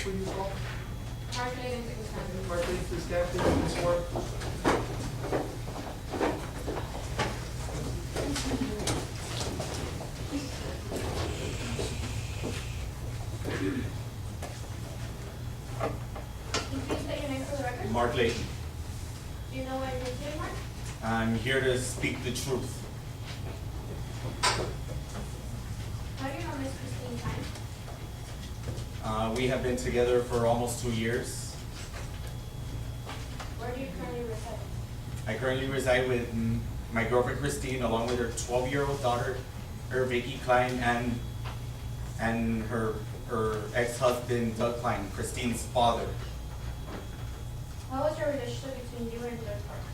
Who do you call? Mark Layton to the stand. Mark, please, this guy, please, Ms. Ward. Can you please state your name for the record? Mark Layton. Do you know what you're doing, Mark? I'm here to speak the truth. How do you know Miss Christine Time? We have been together for almost 2 years. Where do you currently reside? I currently reside with my girlfriend Christine, along with her 12-year-old daughter, her Vicky Klein, and her ex-husband Doug Klein, Christine's father. How was your relationship between you and Doug Park?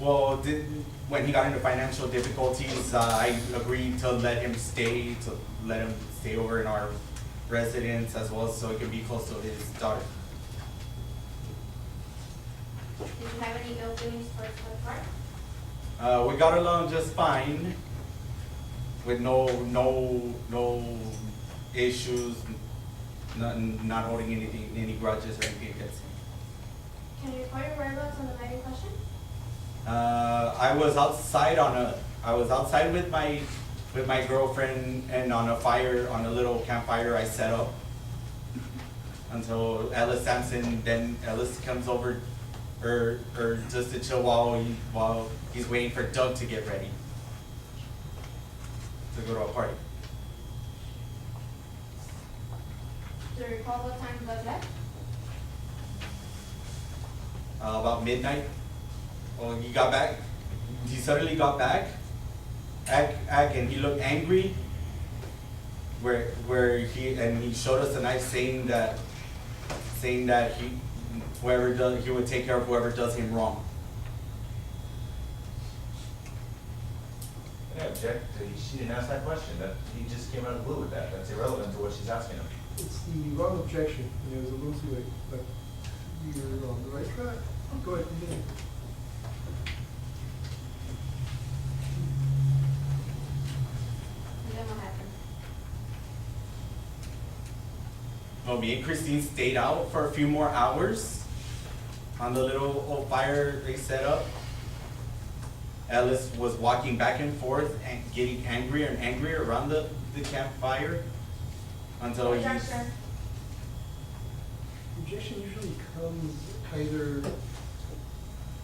Well, when he got into financial difficulties, I agreed to let him stay over in our residence, as well as so he could be close to his daughter. Did you have any ill feelings towards Doug Park? We got along just fine, with no issues, not holding any grudges or anything against him. Can you recall your whereabouts on the night in question? I was outside with my girlfriend, and on a little campfire I set up until Ellis comes over, or just to chill while he's waiting for Doug to get ready to go to a party. Do you recall what time Doug left? About midnight. Well, he got back. He suddenly got back, and he looked angry. He showed us a knife, saying that he would take care of whoever does him wrong. I object. She didn't ask that question. That he just came out of the blue with that. That's irrelevant to what she's asking him. It's the wrong objection, and it was a little too late, but you're on the right track. Go ahead, continue. And then what happened? Well, me and Christine stayed out for a few more hours on the little old fire they set up. Ellis was walking back and forth and getting angrier and angrier around the campfire until he. Objection. Objection usually comes either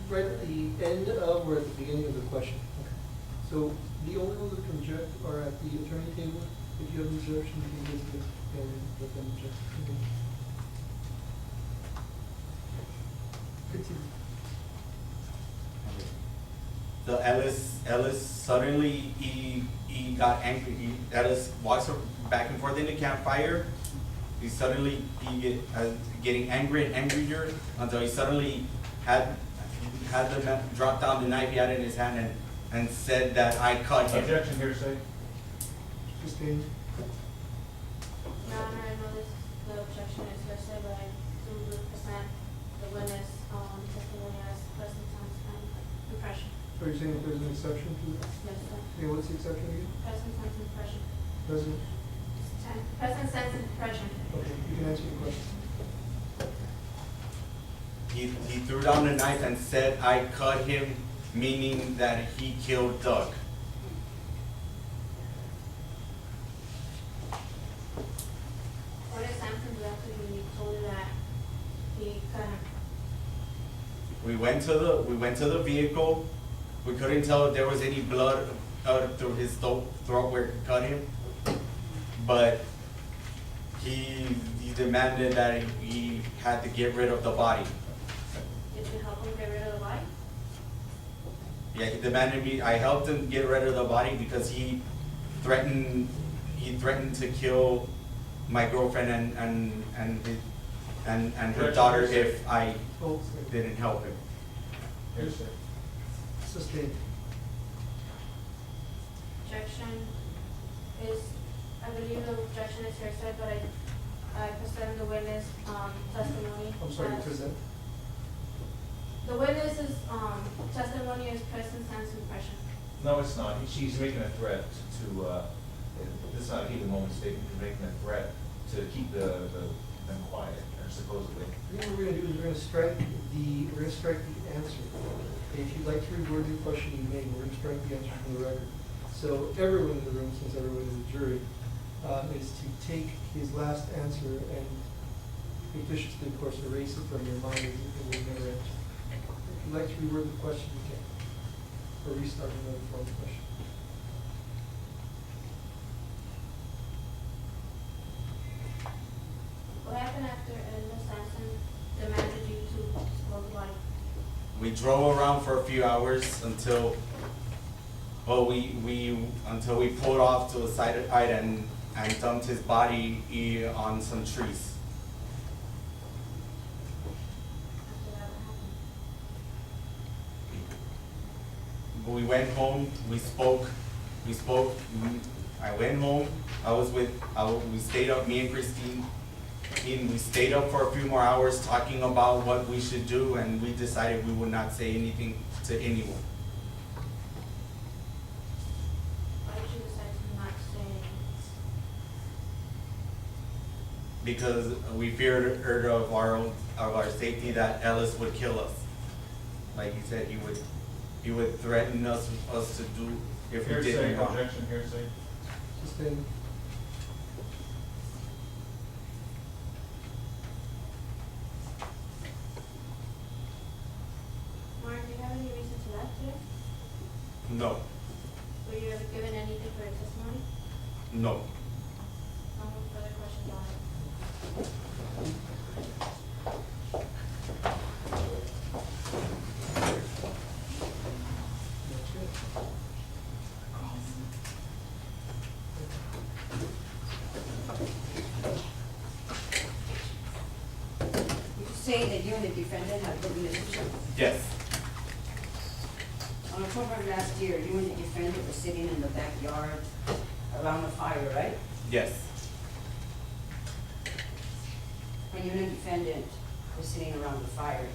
right at the end of or at the beginning of the question. Okay. So the only ones that can object are at the attorney table. If you have an objection, you can just and let them object. Okay. Continue. So Ellis suddenly he got angry. Ellis walks back and forth in the campfire. He getting angry and angrier until he suddenly had dropped down the knife he had in his hand and said that I cut him. Objection, hearsay. Christine. Your Honor, I know the objection is hearsay, but I do present the witness testimony as present tense and impression. So you're saying if there's an exception to that? Yes, sir. Okay, what's the exception again? Present tense impression. Present. Present sense impression. Okay, you can answer your question. He threw down the knife and said I cut him, meaning that he killed Doug. What did Samson do after he told you that he cut him? We went to the vehicle. We couldn't tell if there was any blood through his throat where it cut him, but he demanded that he had to get rid of the body. Did you help him get rid of the body? Yeah, he demanded me. I helped him get rid of the body because he threatened to kill my girlfriend and her daughter if I Oh, didn't help him. Hearsay. sustained. Objection is, I believe the objection is hearsay, but I present the witness testimony. I'm sorry, as- present. The witness's testimony is present sense impression. No, it's not. She's making a threat to, this is not a heat of the moment statement. She's making a threat to keep them quiet, or supposedly. I think what we're gonna do is we're gonna strike the answer. If you'd like to reword your question, you may, we're gonna strike the answer from the record. So everyone in the room, since everyone is a jury, is to take his last answer and fictitiously, of course, erase it from your mind as if it was never answered. If you'd like to reword the question, you can, or restart another form of question. What happened after Ms. Sampson demanded you to disclose why? We drove around for a few hours until, well, until we pulled off to a side and dumped his body on some trees. After that, what happened? We went home, we spoke, I went home, we stayed up, me and Christine, we stayed up for a few more hours talking about what we should do, and we decided we would not say anything to anyone. Why did you decide to not say anything? Because we feared of our safety that Ellis would kill us. Like he said, he would threaten us to do if we did Hearsay, wrong. objection, hearsay. Sustained. Mark, do you have any reason to lie today? No, Were you ever given anything for your testimony? no. No further questions on it. That's it. Would you say that you and the defendant have good relationship? Yes, On October of last year, you and the defendant were sitting in the backyard around a fire, right? yes, When you and the defendant were sitting around the fire,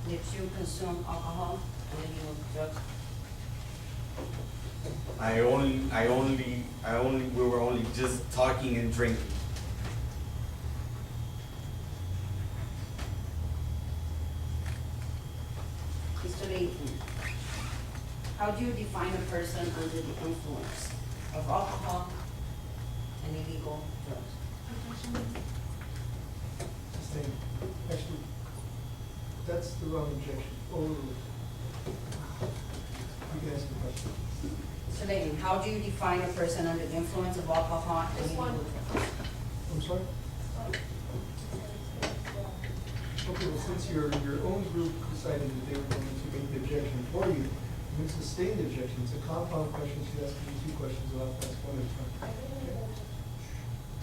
did you consume alcohol and any drugs? we were only just talking and drinking. Mr. Layton, how do you define a person under the influence of alcohol and illegal drugs? Sustained. Actually, that's the wrong objection. Overruled. You can ask the question. Mr. Layton, how do you define a person under the influence of alcohol and Just illegal one. drugs? I'm sorry? Okay, well, since your own group decided that they were going to make the objection for you, you can sustain the objection. It's a compound question, she's asking you two questions, I'll have to ask one at a time. Okay?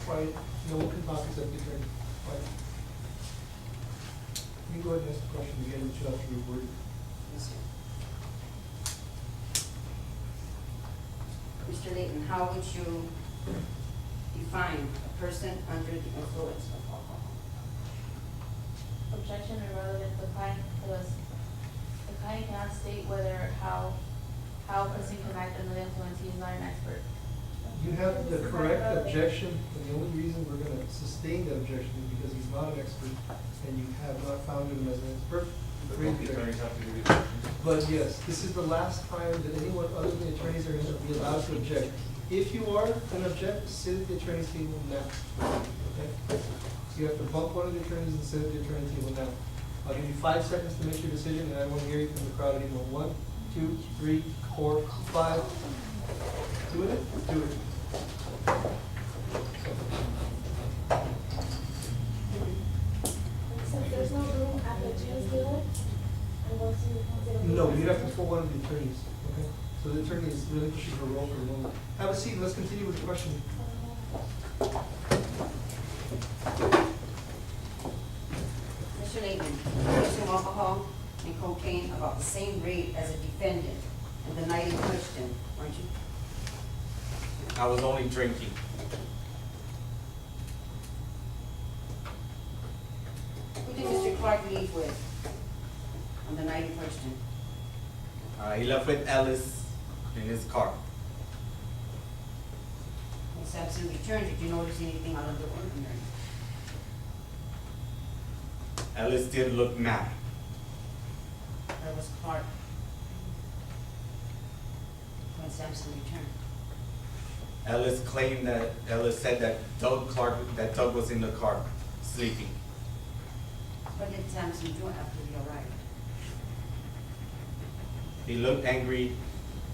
Quiet, no one can talk except the attorney. Quiet. You can go ahead and ask the question again, but you'll have to reword it. Yes, sir. Mr. Layton, how would you define a person under the influence of alcohol? Objection irrelevant, the client, because the client cannot state whether, how a person can act under the influence, he is not an expert. You have the correct objection, and the only reason we're gonna sustain that objection is because he's not an expert, and you have not found him as an expert. But Great don't the objection. attorneys have to give you the objection? But yes, this is the last time that anyone other than the attorneys are gonna be allowed to object. If you are gonna object, sit at the attorney's table now, okay? So you have to bump one of the attorneys and sit at the attorney's table now. I'll give you 5 seconds to make your decision, and I want to hear you from the crowd anymore. 1, 2, 3, 4, 5. Doing it? Do it. So there's no room at the attorney's table? And once you consider. No, you have to pull one of the attorneys, okay? So the attorney is relinquishing her role for a moment. Have a seat, let's continue with the question. Mr. Layton, you consume alcohol and cocaine about the same rate as a defendant and the night in question, weren't you? I was only drinking. Who did Mr. Clark leave with on the night in question? He left with Ellis in his car. When Sampson returned, did you notice anything out of the ordinary? Ellis did look mad. Where was Clark when Sampson returned? Ellis said that Doug was in the car, sleeping. What did Sampson do after he arrived? He looked angry.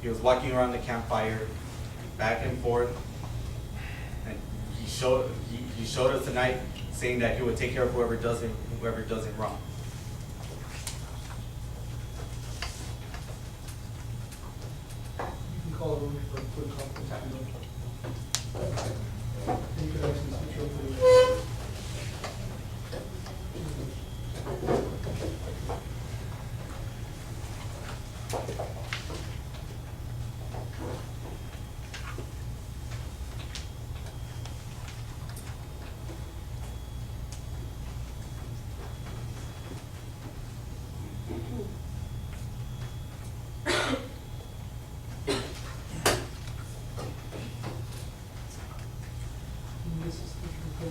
He was walking around the campfire, back and forth. And he showed us tonight saying that he would take care of whoever does it wrong. You can call a room for a quick conference if you don't. And you can actually switch over to.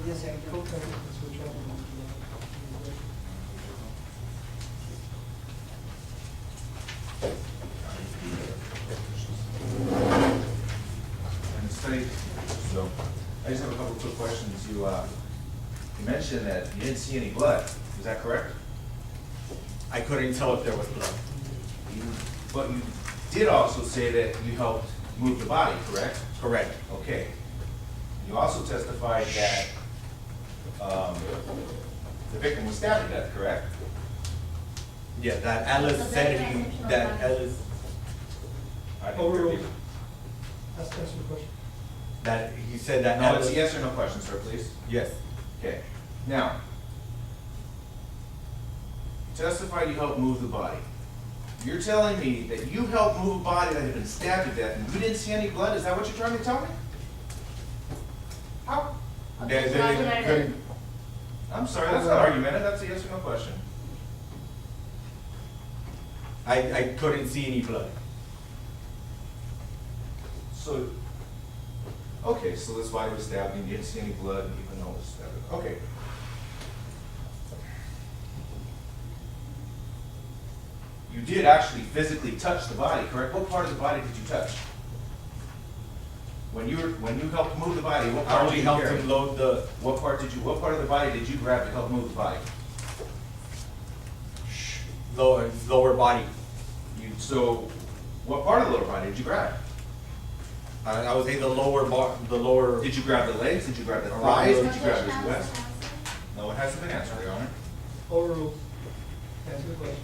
Yes, sir. Co-parent can switch over. And study, so, I just have a couple quick questions. You mentioned that you didn't see any blood, is that correct? I couldn't tell if there was blood. But you did also say that you helped move the body, correct? Correct. Okay. You also testified that the victim was stabbed to death, correct? Yeah, that Ellis said I didn't hear Overruled. you. Answer the question. that he said that No, it's Ellis. a yes or no question, sir, please. Yes. Okay. Now, you testified you helped move the body. You're telling me that you helped move a body that had been stabbed to death and you didn't see any blood? Is that what you're trying to tell me? How? I'm sorry, that's not argumentative, that's a yes or no question. I couldn't see any blood. So, okay, so this body was stabbed and you didn't see any blood even though it was stabbed. Okay. You did actually physically touch the body, correct? What part of the body did you touch? When you helped move the body, what I part only did you helped carry? him load the What part of the body did you grab to help move the body? lower body. So, what part of the lower body did you grab? I would say the lower. Did you grab the legs? Did you grab the Around thighs? the- Did you grab his west? No, it hasn't been answered, Your Honor. Overruled. Answer the question.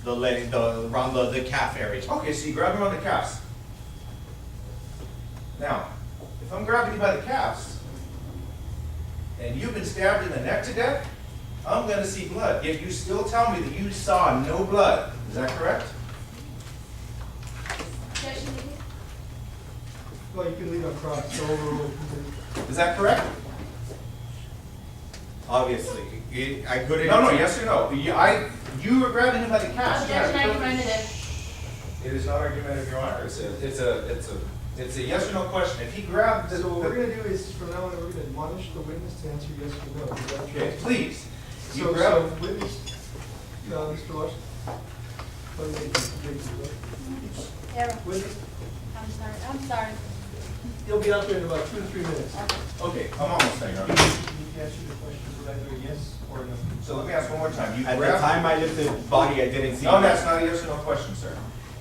the leg, around the calf area. Okay, so you grab him on the calves. Now, if I'm grabbing you by the calves, and you've been stabbed in the neck to death, I'm gonna see blood, yet you still tell me that you saw no blood. Is that correct? Objection, Nikki? Well, you can leave on cross, so overruled. Is that correct? Obviously, I couldn't. No, yes or no? You were grabbing him by the calves. You had a Objection, perfect- argumentative. It is not argumentative, Your Honor. It's a yes or no question. If he grabbed the. So what we're gonna do is, from now on, we're gonna admonish the witness to answer yes or no. Is that Okay, please. You So grab. witness, Mr. Washington. What do you think? Yeah, Witness, I'm sorry. he'll be out there in about 2 to 3 minutes. Okay, I'm almost there, Your Honor. You can answer the question with either yes or no. So let me ask one more time. You At the grabbed. time I lifted the body, I didn't see. No, that's not a yes or no question, sir.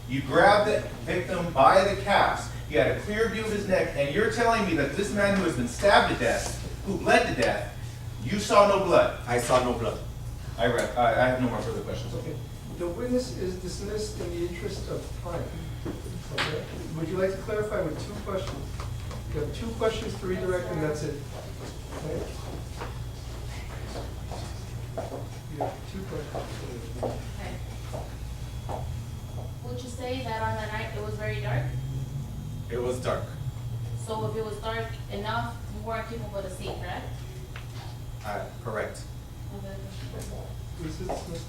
You grabbed the victim by the calves. You had a clear view of his neck, and you're telling me that this man who has been stabbed to death, who bled to death, you saw no blood. I saw no blood. I have no more further questions. Okay, the witness is dismissed in the interest of time. Okay, would you like to clarify with 2 questions? You have 2 questions to redirect and that's it. Okay? You have 2 questions. Okay. Would you say that on that night it was very dark? It was dark. So if it was dark enough, you weren't capable to see, correct? Correct. Okay. Is it dismissed?